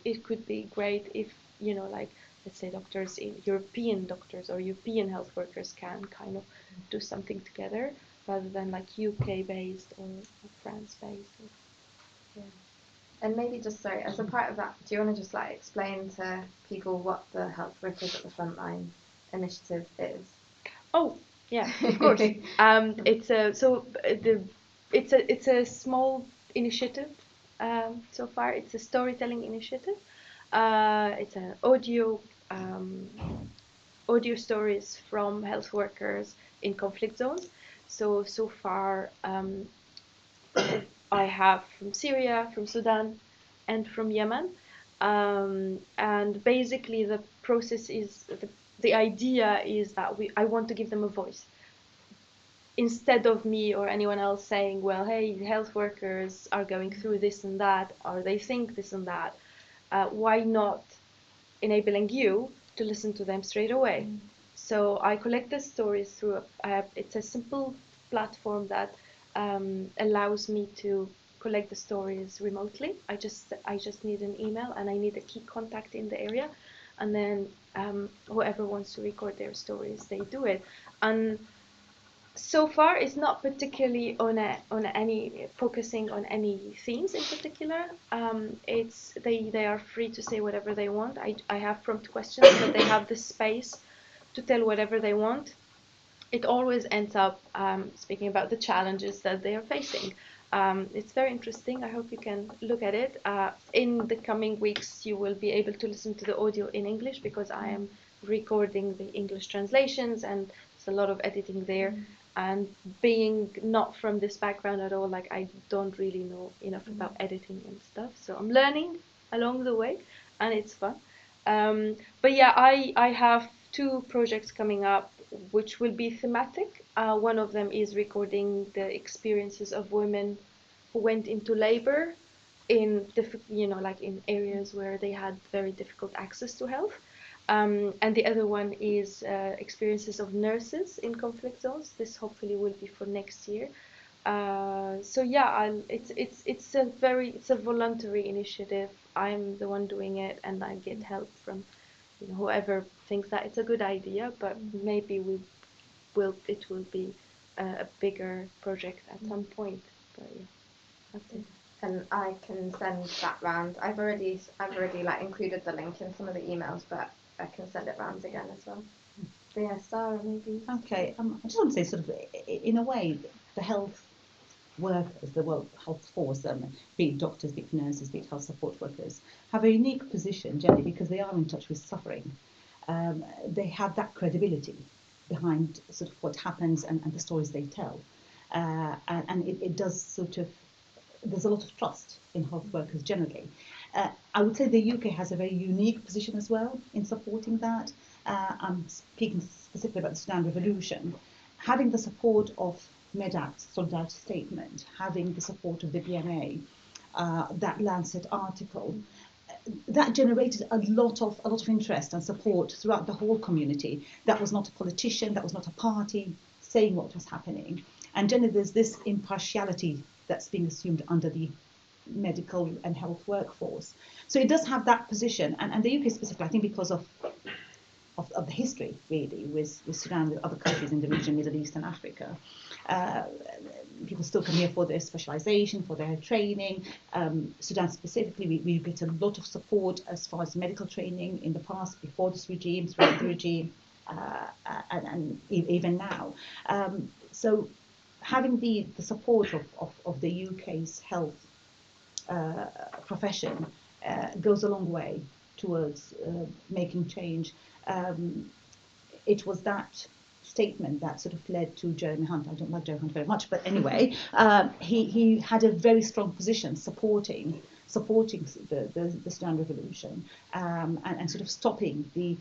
it could be great if, like, let's say doctors, European doctors or European health workers can kind of do something together rather than like UK based or France based. Yeah. And maybe just, sorry, as a part of that, do you want to just like explain to people what the Health Workers at the Frontline initiative is? Oh, yeah, of course. It's a small initiative. So far, it's a storytelling initiative. It's an audio stories from health workers in conflict zones. So far, I have from Syria, from Sudan, and from Yemen. And basically, the process is the idea is that I want to give them a voice. Instead of me or anyone else saying, well, hey, health workers are going through this and that, or they think this and that, why not enabling you to listen to them straight away? So I collect the stories through, it's a simple platform that allows me to collect the stories remotely. I just need an email and I need a key contact in the area, and then whoever wants to record their stories, they do it. And so far, it's not particularly on any focusing on any themes in particular. It's they are free to say whatever they want. I have prompt questions, but they have the space to tell whatever they want. It always ends up speaking about the challenges that they are facing. It's very interesting. I hope you can look at it. In the coming weeks, you will be able to listen to the audio in English because I am recording the English translations and there's a lot of editing there. And being not from this background at all, like I don't really know enough about editing and stuff. So I'm learning along the way and it's fun. But yeah, I have 2 projects coming up which will be thematic. One of them is recording the experiences of women who went into labor in in areas where they had very difficult access to health. And the other one is experiences of nurses in conflict zones. This hopefully will be for next year. So yeah, it's a voluntary initiative. I'm the one doing it, and I get help from whoever thinks that it's a good idea. But maybe it will be a bigger project at some point. But yeah, that's it. And I can send that round. I've already like included the link in some of the emails, but I can send it round again as well. But yeah, Sara, maybe. Okay, I just want to say, sort of, in a way, the health workers, the World Health Force, be it doctors, be it nurses, be it health support workers, have a unique position generally because they are in touch with suffering. They have that credibility behind sort of what happens and the stories they tell. And it does sort of, there's a lot of trust in health workers generally. I would say the UK has a very unique position as well in supporting that. I'm speaking specifically about the Sudan Revolution. Having the support of Medact's Solidarity Statement, having the support of the BMA, that Lancet article, that generated a lot of interest and support throughout the whole community. That was not a politician, that was not a party saying what was happening. And generally there's this impartiality that's being assumed under the medical and health workforce. So it does have that position, and the UK specifically, I think because of the history really with Sudan, with other countries in the region, Middle East and Africa. People still come here for their specialisation, for their training. Sudan specifically, we get a lot of support as far as medical training in the past, before this regime, throughout the regime, and even now. So having the support of the UK's health profession goes a long way towards making change. It was that statement that sort of led to Jeremy Hunt. I don't like Jeremy Hunt very much, but anyway, he had a very strong position supporting the Sudan Revolution and sort of stopping the.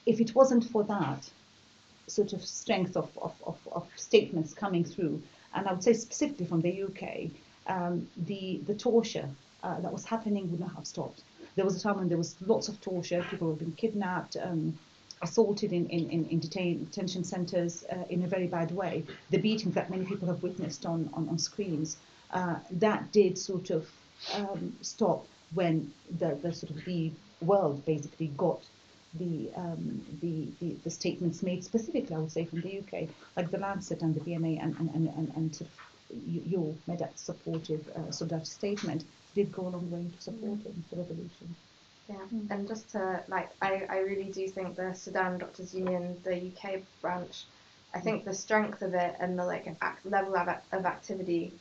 If it wasn't for that sort of strength of statements coming through, and I would say specifically from the UK, the torture that was happening would not have stopped. There was a time when there was lots of torture, people were being kidnapped, assaulted in detention centres in a very bad way. The beatings that many people have witnessed on screens, that did sort of stop when the sort of the world basically got the statements made specifically, I would say, from the UK, like the Lancet and the BMA and sort of your Medact supportive solidarity statement did go a long way to supporting the revolution. Yeah, and just to, like, I really do think the Sudan Doctors Union, the UK branch, I think the strength of it and the level of activity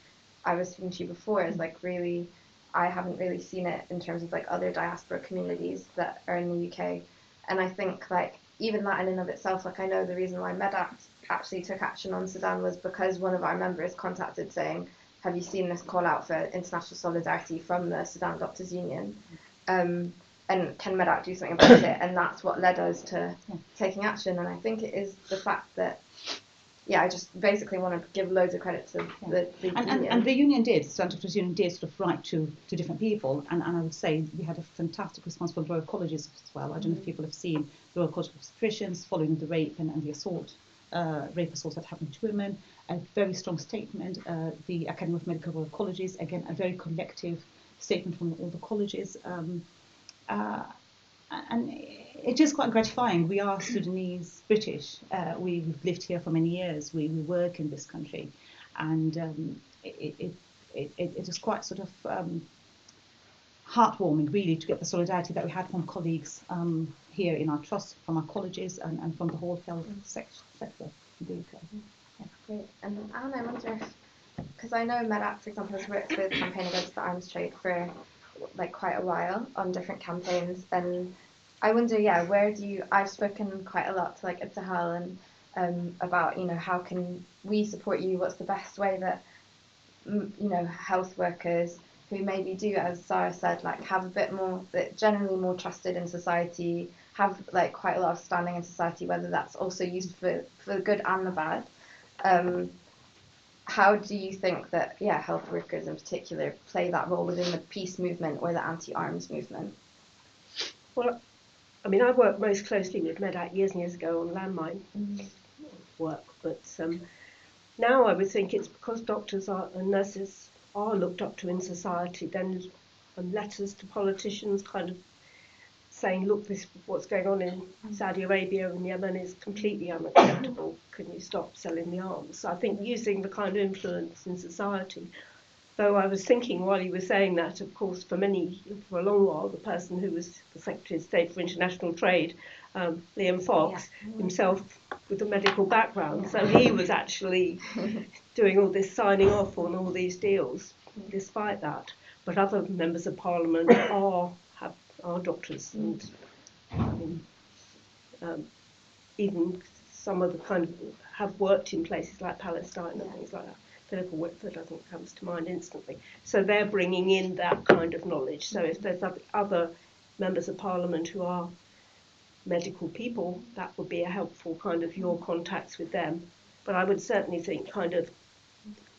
I was speaking to you before is like really, I haven't really seen it in terms of like other diaspora communities that are in the UK. And I think like even that in and of itself, like I know the reason why Medact actually took action on Sudan was because one of our members contacted saying, have you seen this call out for international solidarity from the Sudan Doctors Union? And can Medact do something about it? And that's what led us to taking action. And I think it is the fact that, I just basically want to give loads of credit to the union. And the union did, the Sudan Doctors Union did sort of write to different people. And I would say we had a fantastic response from the Royal Colleges as well. I don't know if people have seen the Royal College of Obstetricians following the rape and the assault, rape assaults that happened to women. A very strong statement. The Academy of Medical Royal Colleges, again, a very collective statement from all the colleges. And it is quite gratifying. We are Sudanese British. We've lived here for many years. We work in this country, and it is quite sort of heartwarming, really, to get the solidarity that we had from colleagues here in our trust, from our colleges, and from the whole health sector in the UK. Yeah, great. And Anne, I wonder if, because I know Medact, for example, has worked with Campaign Against the Arms Trade for like quite a while on different campaigns, and I wonder, where do you? I've spoken quite a lot to like Ibtihal and about how can we support you? What's the best way that health workers who maybe do, as Sara said, like have a bit more, that generally more trusted in society, have like quite a lot of standing in society, whether that's also used for the good and the bad. How do you think that, health workers in particular play that role within the peace movement or the anti-arms movement? Well, I mean, I worked most closely with Medact years and years ago on landmine work, but now I would think it's because doctors and nurses are looked up to in society, then letters to politicians kind of saying, look, this what's going on in Saudi Arabia and Yemen is completely unacceptable. Can you stop selling the arms? So I think using the kind of influence in society. Though I was thinking while you were saying that, of course, for a long while, the person who was the Secretary of State for International Trade, Liam Fox, himself with a medical background, so he was actually doing all this signing off on all these deals, despite that. But other members of Parliament are doctors, and even some of the kind of have worked in places like Palestine and things like that. Philippa Whitford, I think, comes to mind instantly. So they're bringing in that kind of knowledge. So if there's other members of Parliament who are medical people, that would be a helpful kind of your contacts with them. But I would certainly think kind of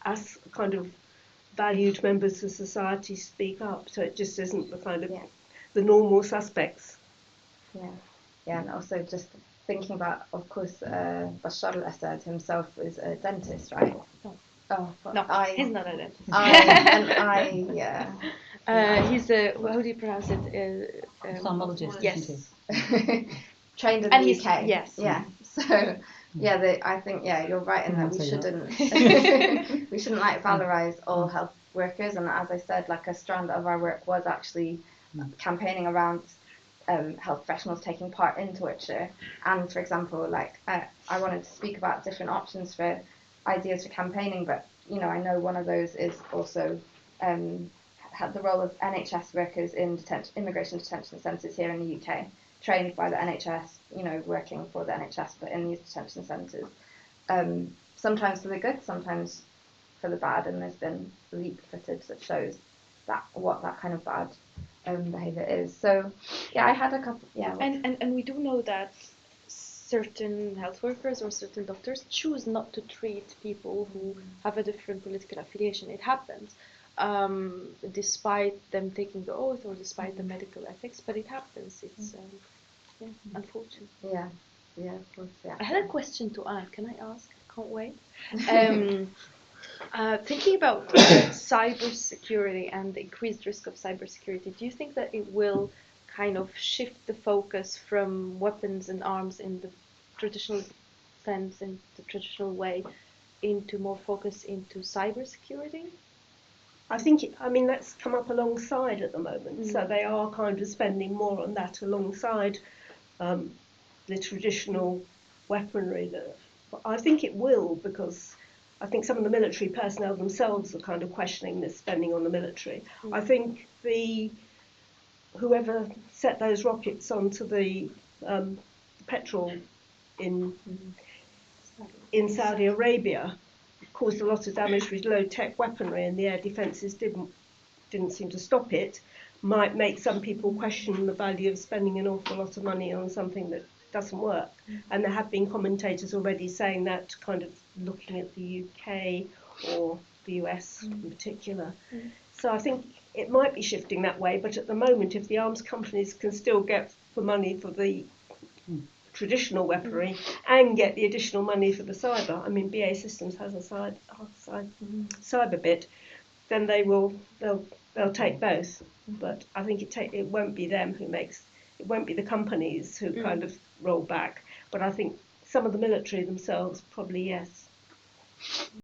as kind of valued members of society speak up, so it just isn't the kind of the normal suspects. Yeah, and also just thinking about, of course, Bashar al-Assad himself is a dentist, right? No, he's not a dentist. He's a, how do you pronounce it? Ophthalmologist. Yes. Trained in the UK. Yes. Yeah. So I think you're right in that we shouldn't we shouldn't like valorize all health workers. And as I said, like a strand of our work was actually campaigning around health professionals taking part in torture. And for example, like I wanted to speak about different options for ideas for campaigning, but I know one of those is also had the role of NHS workers in immigration detention centres here in the UK, trained by the NHS, working for the NHS, but in these detention centres, sometimes for the good, sometimes for the bad, and there's been leaked footage that shows what that kind of bad behaviour is. So I had a couple. And we do know that certain health workers or certain doctors choose not to treat people who have a different political affiliation. It happens, despite them taking the oath or despite the medical ethics, but it happens. It's unfortunate. Yeah, of course, I had a question to Anne. Can I ask? I can't wait. Thinking about cybersecurity and the increased risk of cybersecurity, do you think that it will kind of shift the focus from weapons and arms in the traditional sense, in the traditional way, into more focus into cybersecurity? I think, that's come up alongside at the moment. So they are kind of spending more on that alongside the traditional weaponry. I think it will, because I think some of the military personnel themselves are kind of questioning this spending on the military. I think whoever set those rockets onto the petrol in Saudi Arabia caused a lot of damage with low-tech weaponry, and the air defences didn't seem to stop it. Might make some people question the value of spending an awful lot of money on something that doesn't work. And there have been commentators already saying that, kind of looking at the UK or the US in particular. So I think it might be shifting that way, but at the moment, if the arms companies can still get the money for the traditional weaponry and get the additional money for the cyber, BAE Systems has a cyber bit, then they'll take both. But I think it won't be them it won't be the companies who kind of roll back, but I think some of the military themselves probably, yes.